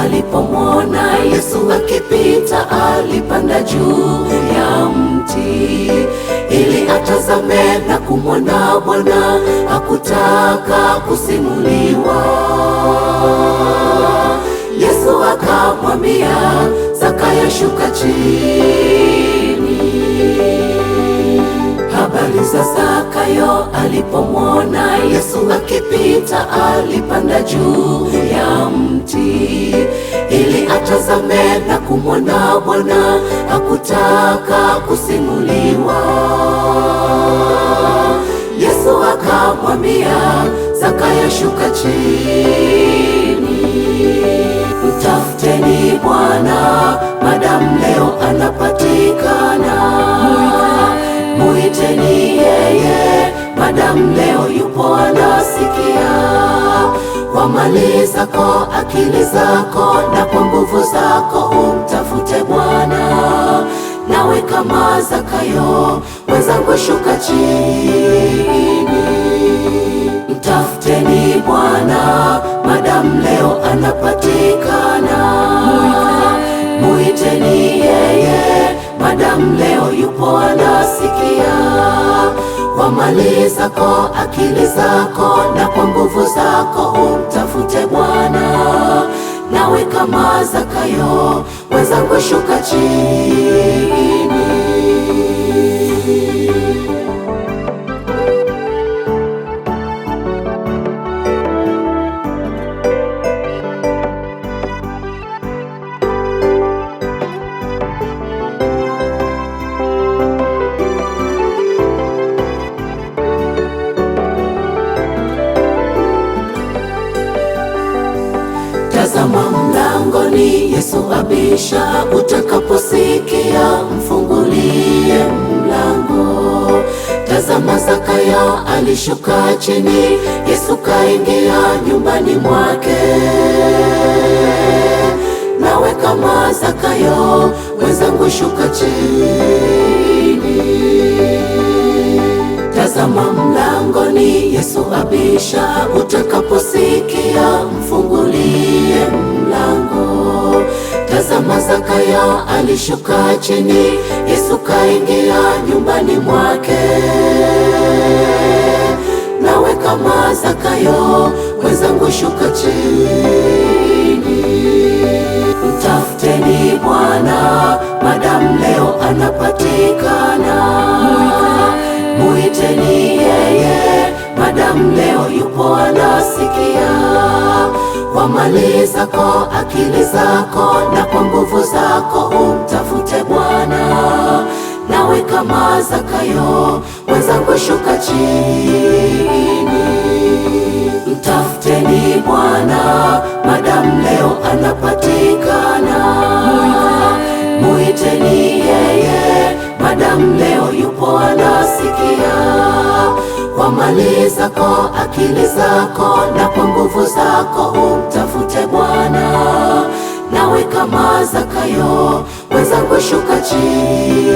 alipomwona Yesu akipita, alipanda juu ya mti ili atazame na kumwona Bwana. Hakutaka kusimuliwa. Yesu akamwambia, Zakayo, shuka chini. Habari za Zakayo alipomwona Yesu akipita, alipanda juu ya mti ili atazame na kumwona Bwana. Hakutaka kusimuliwa. Yesu akamwambia, Zakayo, shuka chini. Mtafuteni Bwana madamu leo anapatikana. Muiteni yeye madamu leo yupo anasikia. Kwa mali zako, akili zako na kwa nguvu zako umtafute Bwana. Nawe kama Zakayo mwenzangu, shuka chini. Mtafuteni Bwana madamu leo anapatikana. Muiteni yeye madamu leo yupo anasikia. Kwa mali zako, akili zako na kwa nguvu zako umtafute Bwana. Nawe kama Zakayo mwenzangu, shuka chini. Tazama mlangoni, Yesu abisha. Utakaposikia mfungulie mlango. Tazama Zakayo alishuka chini, Yesu kaingia nyumbani mwake. Nawe kama Zakayo mwenzangu, shuka chini. Tazama mlangoni, Yesu abisha. Utakaposikia mfungulie mlango. Tazama Zakayo alishuka chini, Yesu kaingia nyumbani mwake. Nawe kama Zakayo mwenzangu, shuka chini. Mtafuteni Bwana madamu leo anapatikana. Muiteni yeye madamu leo yupo anasikia. Kwa mali zako, akili zako na kwa nguvu zako umtafute Bwana. Nawe kama Zakayo mwenzangu, shuka chini. Mtafuteni Bwana madamu leo anapatikana. Muiteni yeye madamu leo yupo anasikia. Kwa mali zako, akili zako na kwa nguvu zako umtafute Bwana. Nawe kama Zakayo mwenzangu, shuka chini.